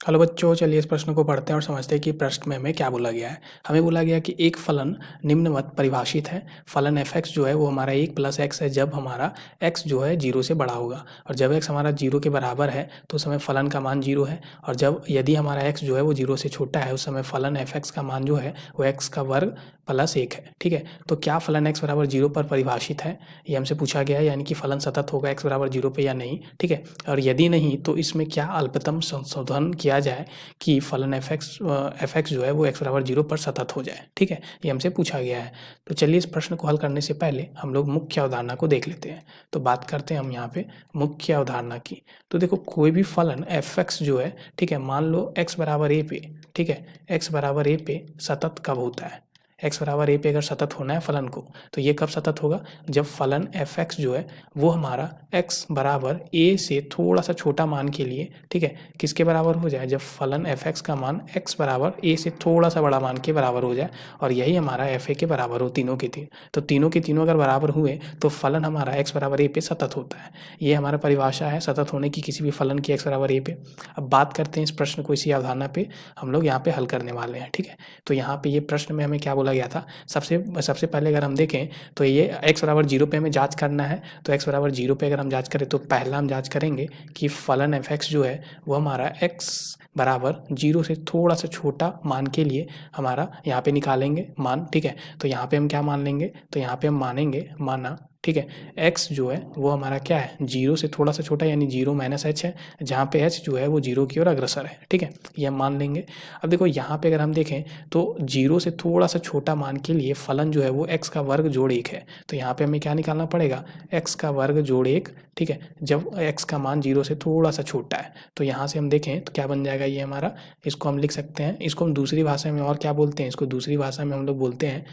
Hello बच्चों, चलिए इस प्रश्न को पढ़ते हैं और समझते हैं कि प्रश्न में हमें क्या बोला गया है। हमें बोला गया कि एक फलन निम्नवत परिभाषित है। फलन एफ एक्स जो है वो हमारा 1 + x है जब हमारा x जो है 0 से बड़ा होगा, और जब x हमारा 0 के बराबर है तो उस समय फलन का मान 0 है, और जब यदि हमारा x जो है वो 0 से छोटा है उस समय फलन एफ एक्स का मान जो है वो x का वर्ग + 1 है। ठीक है, तो क्या फलन x बराबर 0 पर परिभाषित है, ये हमसे पूछा गया है, यानी कि फलन सतत होगा x बराबर 0 पे या नहीं। ठीक है, और यदि नहीं तो इसमें क्या अल्पतम संशोधन किया जाए कि फलन एफ एक्स जो है वो x बराबर 0 पर सतत हो जाए। ठीक है, ये हमसे पूछा गया है। तो चलिए इस प्रश्न को हल करने से पहले हम लोग मुख्य अवधारणा को देख लेते हैं। तो बात करते हैं हम यहाँ पे मुख्य अवधारणा की। तो देखो, कोई भी फलन एफ एक्स जो है, ठीक है, मान लो x बराबर a पे, ठीक है, x बराबर a पे सतत कब होता है? x बराबर a पे अगर सतत होना है फलन को, तो ये कब सतत होगा? जब फलन एफ एक्स जो है वो हमारा x बराबर a से थोड़ा सा छोटा मान के लिए, ठीक है, किसके बराबर हो जाए? जब फलन एफ एक्स का मान x बराबर a से थोड़ा सा बड़ा मान के बराबर हो जाए, और यही हमारा एफ ए के बराबर हो, तीनों के तीन। तो तीनों के तीनों अगर बराबर हुए तो फलन हमारा x बराबर a पे सतत होता है। ये हमारा परिभाषा है सतत होने की किसी भी फलन की x बराबर a पे। अब बात करते हैं इस प्रश्न को, इसी अवधारणा पे हम लोग यहाँ पे हल करने वाले हैं। ठीक है, तो यहाँ पे ये प्रश्न में हमें क्या बोला गया था? सबसे पहले अगर हम देखें तो ये x बराबर 0 पे हमें जांच करना है। तो x बराबर 0 पे अगर हम जांच करें तो पहला हम जांच करेंगे कि फलन एफ एक्स जो है वो हमारा x बराबर 0 से थोड़ा सा छोटा मान के लिए हमारा यहाँ पे निकालेंगे मान। ठीक है, तो यहाँ पे हम क्या मान लेंगे? तो यहाँ पे हम मानेंगे, माना, ठीक है, x जो है वो हमारा क्या है? 0 से थोड़ा सा छोटा, यानी 0 - h है, जहाँ पे h जो है वो 0 की ओर अग्रसर है। ठीक है, ये हम मान लेंगे। अब देखो यहाँ पे अगर हम देखें तो 0 से थोड़ा सा छोटा मान के लिए फलन जो है वो x का वर्ग जोड़ 1 है। तो यहाँ पे हमें क्या निकालना पड़ेगा? x का वर्ग जोड़ 1। ठीक है, जब x का मान 0 से थोड़ा सा छोटा है, तो यहाँ से हम देखें तो क्या बन जाएगा ये हमारा? इसको हम लिख सकते हैं, इसको हम दूसरी भाषा में और क्या बोलते हैं? इसको दूसरी भाषा में हम लोग बोलते हैं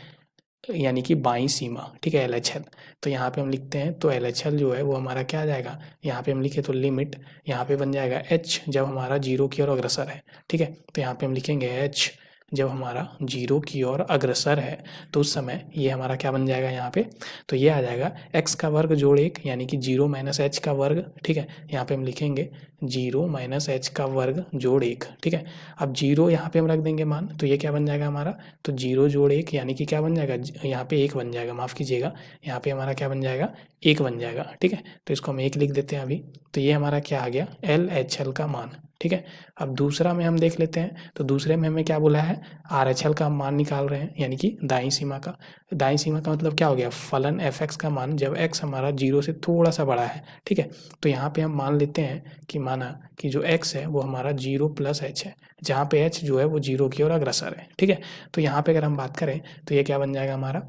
यानी कि बाईं सीमा। ठीक है, LHL। तो यहाँ पे हम लिखते हैं तो LHL जो है वो हमारा क्या आ जाएगा? यहाँ पे हम लिखे तो लिमिट यहाँ पे बन जाएगा h जब हमारा 0 की ओर अग्रसर है। ठीक है, तो यहाँ पे हम लिखेंगे h जब हमारा 0 की ओर अग्रसर है, तो उस समय ये हमारा क्या बन जाएगा यहाँ पे? तो ये आ जाएगा x का वर्ग जोड़ 1, यानी कि 0 - h का वर्ग। ठीक है, यहाँ पे हम लिखेंगे 0 - h का वर्ग जोड़ 1। ठीक है, अब 0 यहाँ पे हम रख देंगे मान, तो ये क्या बन जाएगा हमारा? तो 0 जोड़ 1 यानी कि क्या बन जाएगा? यहाँ पे 1 बन जाएगा, माफ़ कीजिएगा, यहाँ पे हमारा क्या बन जाएगा? 1 बन जाएगा। ठीक है, तो इसको हम 1 लिख देते हैं अभी। तो ये हमारा क्या आ गया? LHL का मान। ठीक है, अब दूसरा में हम देख लेते हैं। तो दूसरे में हमें क्या बोला है? RHL का मान निकाल रहे हैं, यानी कि दाईं सीमा का। दाईं सीमा का मतलब क्या हो गया? फलन एफ एक्स का मान जब x हमारा 0 से थोड़ा सा बड़ा है। ठीक है, तो यहाँ पे हम मान लेते हैं कि माना कि जो x है वो हमारा 0 + h है, जहाँ पे h जो है वो 0 की ओर अग्रसर है। ठीक है, तो यहाँ पे अगर हम बात करें तो ये क्या बन जाएगा हमारा?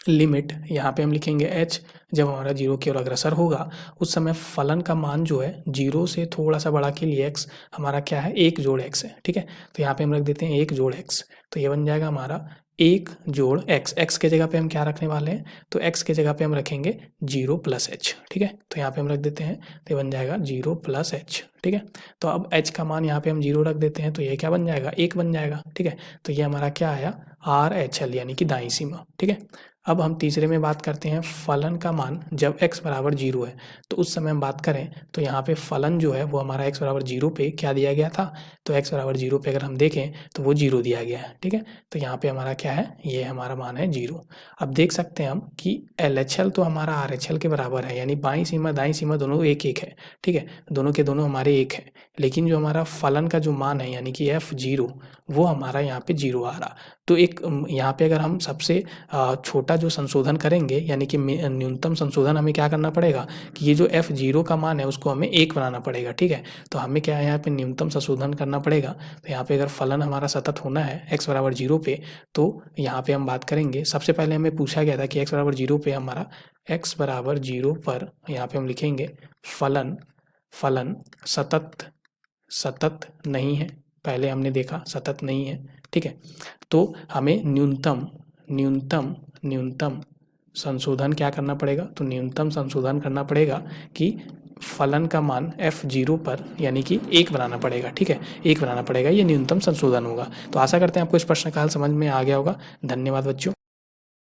लिमिट यहाँ पे हम लिखेंगे h जब हमारा 0 की ओर अग्रसर होगा, उस समय फलन का मान जो है 0 से थोड़ा सा बड़ा के लिए x हमारा क्या है? 1 जोड़ x है। ठीक है, तो यहाँ पे हम रख देते हैं 1 जोड़ x। तो ये बन जाएगा हमारा 1 जोड़ x। x के जगह पे हम क्या रखने वाले हैं? तो x के जगह पे हम रखेंगे 0 + h। ठीक है, तो यहाँ पे हम रख देते हैं, तो ये बन जाएगा 0 + h। ठीक है, तो अब h का मान यहाँ पे हम 0 रख देते हैं, तो ये क्या बन जाएगा? 1 बन जाएगा। ठीक है, तो ये हमारा क्या आया? RHL, यानी कि दाईं सीमा। ठीक है, अब हम तीसरे में बात करते हैं फलन का मान जब x बराबर 0 है। तो उस समय हम बात करें तो यहाँ पे फलन जो है वो हमारा x बराबर 0 पे क्या दिया गया था? तो x बराबर 0 पे अगर हम देखें तो वो 0 दिया गया है। ठीक है, तो यहाँ पे हमारा क्या है? ये हमारा मान है 0। अब देख सकते हैं हम कि LHL तो हमारा RHL के बराबर है, यानी बाईं सीमा दाईं सीमा दोनों 1-1 है। ठीक है, दोनों के दोनों हमारे 1 है, लेकिन जो हमारा फलन का जो मान है यानी कि F0 वो हमारा यहाँ पे 0 आ रहा। तो एक यहाँ पे अगर हम सबसे छोटा जो संशोधन करेंगे, यानी कि न्यूनतम संशोधन हमें क्या करना पड़ेगा कि ये जो F0 का मान है उसको हमें 1 बनाना पड़ेगा। ठीक है, तो हमें क्या है यहाँ पे न्यूनतम संशोधन करना पड़ेगा। तो यहाँ पे अगर फलन हमारा सतत होना है x बराबर 0 पे, तो यहाँ पे हम बात करेंगे, सबसे पहले हमें पूछा गया था कि x बराबर 0 पे हमारा x बराबर 0 पर यहाँ पे हम लिखेंगे फलन सतत नहीं है। पहले हमने देखा सतत नहीं है। ठीक है, तो हमें न्यूनतम संशोधन क्या करना पड़ेगा? तो न्यूनतम संशोधन करना पड़ेगा कि फलन का मान F0 पर यानी कि 1 बनाना पड़ेगा। ठीक है, 1 बनाना पड़ेगा, ये न्यूनतम संशोधन होगा। तो आशा करते हैं आपको इस प्रश्न का हल समझ में आ गया होगा। धन्यवाद बच्चों।